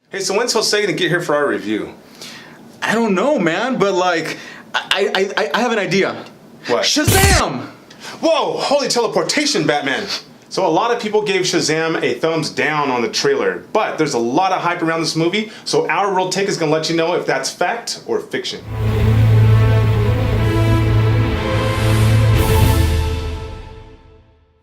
Hey, so when's Jose gonna get here for our review? I don't know, man, but like, I have an idea. What? Shazam! Whoa, holy teleportation, Batman! So a lot of people gave Shazam a thumbs down on the trailer, but there's a lot of hype around this movie, so our real take is gonna let you know if that's fact or fiction.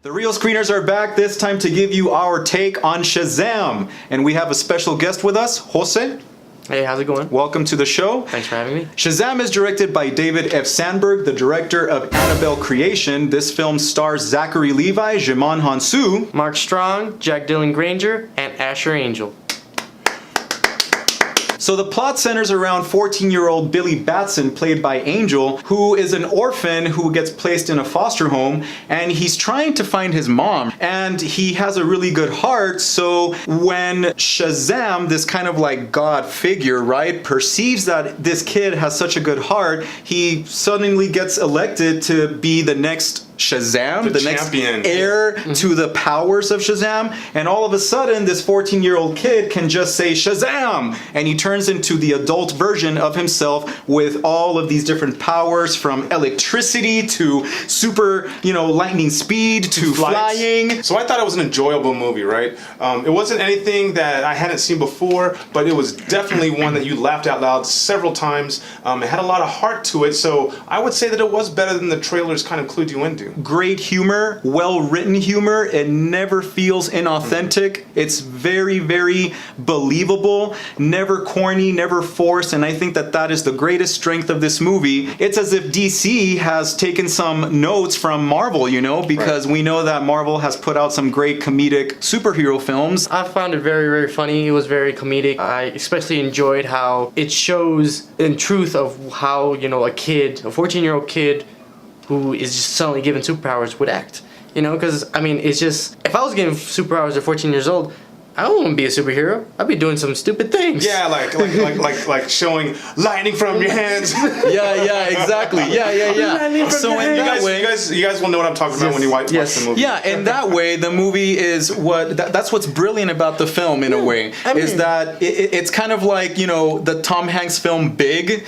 The Real Screeners are back, this time to give you our take on Shazam. And we have a special guest with us, Jose. Hey, how's it going? Welcome to the show. Thanks for having me. Shazam is directed by David F. Sandberg, the director of Annabelle Creation. This film stars Zachary Levi, Jimon Hansu, Mark Strong, Jack Dylan Granger, and Asher Angel. So the plot centers around 14-year-old Billy Batson, played by Angel, who is an orphan who gets placed in a foster home, and he's trying to find his mom. And he has a really good heart, so when Shazam, this kind of like god figure, right, perceives that this kid has such a good heart, he suddenly gets elected to be the next Shazam, the next heir to the powers of Shazam, and all of a sudden this 14-year-old kid can just say Shazam, and he turns into the adult version of himself with all of these different powers, from electricity to super, lightning speed to flying. So I thought it was an enjoyable movie, right? It wasn't anything that I hadn't seen before, but it was definitely one that you laughed out loud several times. It had a lot of heart to it, so I would say that it was better than the trailers kind of clued you into. Great humor, well-written humor. It never feels inauthentic. It's very, very believable, never corny, never forced, and I think that that is the greatest strength of this movie. It's as if DC has taken some notes from Marvel, because we know that Marvel has put out some great comedic superhero films. I found it very, very funny. It was very comedic. I especially enjoyed how it shows in truth of how, a 14-year-old kid who is just suddenly given superpowers would act. Because, it's just, if I was given superpowers at 14 years old, I wouldn't be a superhero. I'd be doing some stupid things. Yeah, like showing lightning from your hands. Yeah, exactly. Yeah. So in that way, you guys will know what I'm talking about when you watch the movie. Yeah, in that way, the movie is that's what's brilliant about the film in a way, is that it's kind of like, the Tom Hanks film Big,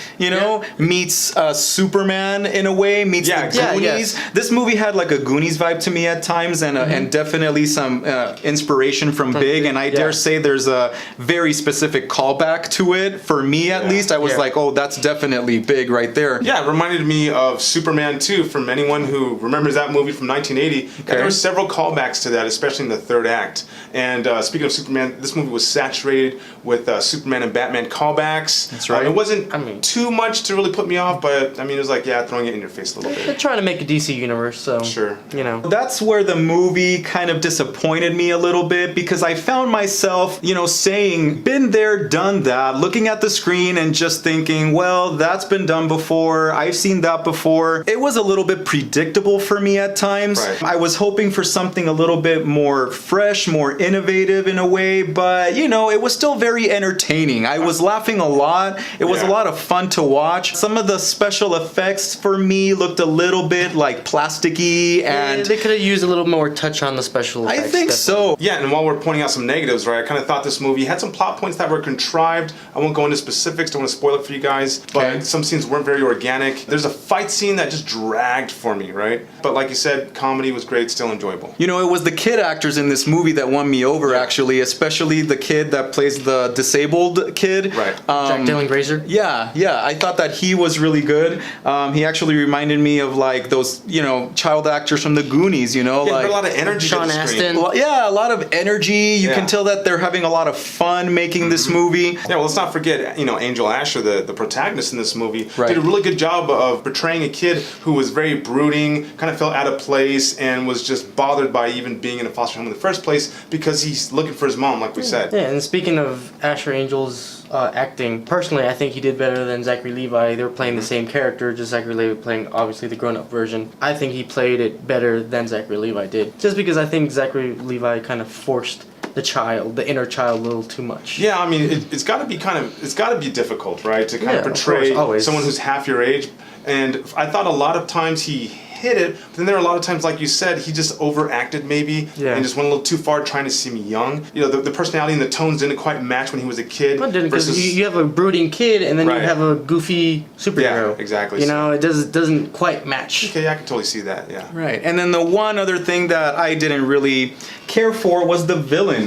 meets Superman in a way, meets the Goonies. Yes. This movie had like a Goonies vibe to me at times, and definitely some inspiration from Big, and I dare say there's a very specific callback to it. For me, at least, I was like, oh, that's definitely Big right there. Yeah, it reminded me of Superman 2, from anyone who remembers that movie from 1980. Okay. There were several callbacks to that, especially in the third act. And speaking of Superman, this movie was saturated with Superman and Batman callbacks. That's right. It wasn't too much to really put me off, but it was like, throwing it in your face a little bit. They're trying to make a DC universe, so sure. That's where the movie kind of disappointed me a little bit, because I found myself, saying, been there, done that, looking at the screen and just thinking, well, that's been done before, I've seen that before. It was a little bit predictable for me at times. Right. I was hoping for something a little bit more fresh, more innovative in a way, but it was still very entertaining. I was laughing a lot. It was a lot of fun to watch. Some of the special effects for me looked a little bit like plasticky, and they could have used a little more touch on the special effects. I think so. Yeah, and while we're pointing out some negatives, right, I kind of thought this movie had some plot points that were contrived. I won't go into specifics, don't want to spoil it for you guys, but some scenes weren't very organic. There's a fight scene that just dragged for me, right? But like you said, comedy was great, still enjoyable. It was the kid actors in this movie that won me over, actually, especially the kid that plays the disabled kid. Right. Jack Dylan Grazer? Yeah, I thought that he was really good. He actually reminded me of like those, child actors from the Goonies, like a lot of energy. Sean Astin. Yeah, a lot of energy. You can tell that they're having a lot of fun making this movie. Yeah, well, let's not forget, Angel Asher, the protagonist in this movie, did a really good job of portraying a kid who was very brooding, kind of felt out of place, and was just bothered by even being in a foster home in the first place because he's looking for his mom, like we said. Yeah, and speaking of Asher Angel's acting, personally, I think he did better than Zachary Levi. They were playing the same character, just Zachary Levi playing, obviously, the grown-up version. I think he played it better than Zachary Levi did, just because I think Zachary Levi kind of forced the inner child a little too much. Yeah, it's got to be difficult, right, to kind of portray someone who's half your age. And I thought a lot of times he hit it. But then there are a lot of times, like you said, he just overacted maybe and just went a little too far trying to seem young. You know, the personality and the tones didn't quite match when he was a kid. Well, because you have a brooding kid and then you have a goofy superhero. Yeah, exactly. You know, it doesn't quite match. Okay, I can totally see that. Yeah. Right, and then the one other thing that I didn't really care for was the villain.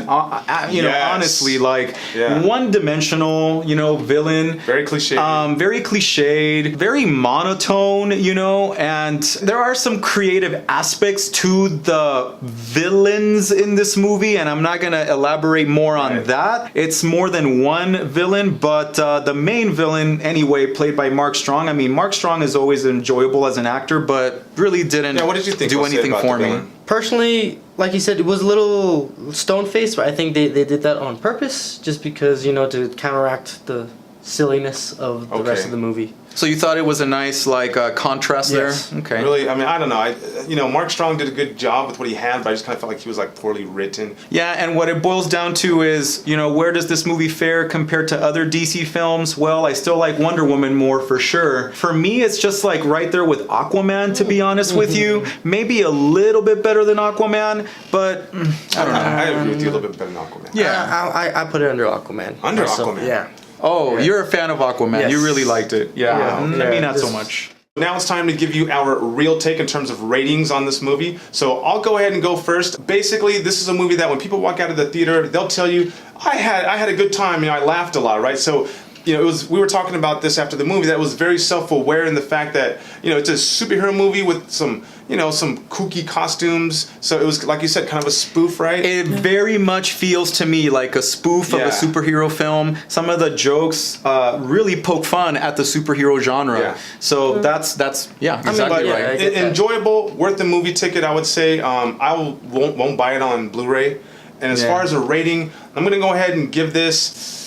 You know, honestly, like one-dimensional, you know, villain. Very cliche. Very cliched, very monotone, you know, and there are some creative aspects to the villains in this movie, and I'm not gonna elaborate more on that. It's more than one villain, but the main villain, anyway, played by Mark Strong. I mean, Mark Strong is always enjoyable as an actor, but really didn't what did you think do anything for me. Personally, like you said, it was a little stone-faced, but I think they did that on purpose, just because, you know, to counteract the silliness of the rest of the movie. So you thought it was a nice, like, contrast there? Okay. Really, I mean, I don't know. Mark Strong did a good job with what he had, but I just kind of felt like he was, like, poorly written. Yeah, and what it boils down to is, you know, where does this movie fare compared to other DC films? Well, I still like Wonder Woman more for sure. For me, it's just, like, right there with Aquaman, to be honest with you. Maybe a little bit better than Aquaman, but I don't know. I agree with you a little bit better than Aquaman. Yeah. I put it under Aquaman. Under Aquaman? Yeah. Oh, you're a fan of Aquaman. Yes. You really liked it. Yeah. Me, not so much. Now it's time to give you our real take in terms of ratings on this movie. So I'll go ahead and go first. Basically, this is a movie that when people walk out of the theater, they'll tell you, I had a good time, I laughed a lot, right? So, you know, we were talking about this after the movie, that was very self-aware in the fact that, you know, it's a superhero movie with some, you know, some kooky costumes. So it was, like you said, kind of a spoof, right? It very much feels to me like a spoof of a superhero film. Some of the jokes really poke fun at the superhero genre. Yeah. So that's exactly right. Enjoyable, worth the movie ticket, I would say. I won't buy it on Blu-ray. And as far as a rating, I'm going to go ahead and give this...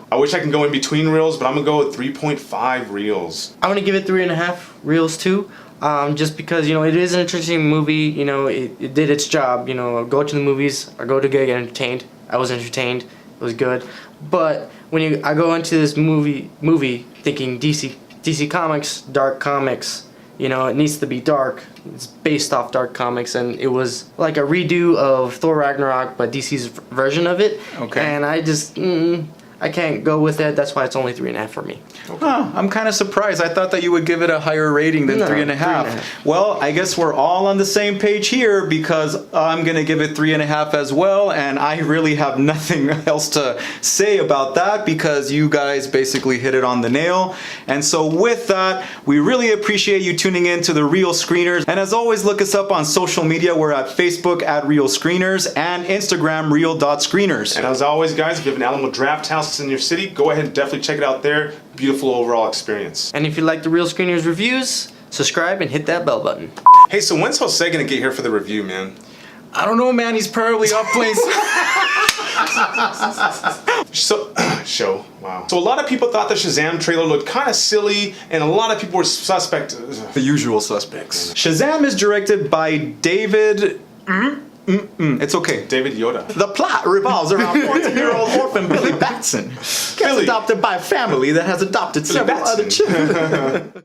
I wish I can go in between reels, but I'm going to go with 3.5 reels. I'm going to give it 3.5 reels too. Just because, you know, it is an interesting movie. You know, it did its job. You know, go to the movies, I go to get entertained. I was entertained. It was good. But when I go into this movie thinking DC Comics, dark comics, you know, it needs to be dark. It's based off dark comics, and it was like a redo of Thor Ragnarok, but DC's version of it. Okay. And I just... I can't go with it. That's why it's only 3.5 for me. Okay. Oh, I'm kind of surprised. I thought that you would give it a higher rating than 3.5. Well, I guess we're all on the same page here, because I'm going to give it 3.5 as well, and I really have nothing else to say about that, because you guys basically hit it on the nail. And so with that, we really appreciate you tuning in to the Real Screeners. And as always, look us up on social media. We're at Facebook at Real Screeners and Instagram real.screeners. And as always, guys, if you have an Alamo Draft House in your city, go ahead and definitely check it out there. Beautiful overall experience. And if you like the Real Screeners reviews, subscribe and hit that bell button. Hey, so when's Jose gonna get here for the review, man? I don't know, man. He's probably off playing. Wow. So a lot of people thought the Shazam trailer looked kind of silly, and a lot of people were suspect. The usual suspects. Shazam is directed by David... It's okay. David Yoda. The plot revolves around 14-year-old orphan Billy Batson. Gets adopted by a family that has adopted several other children.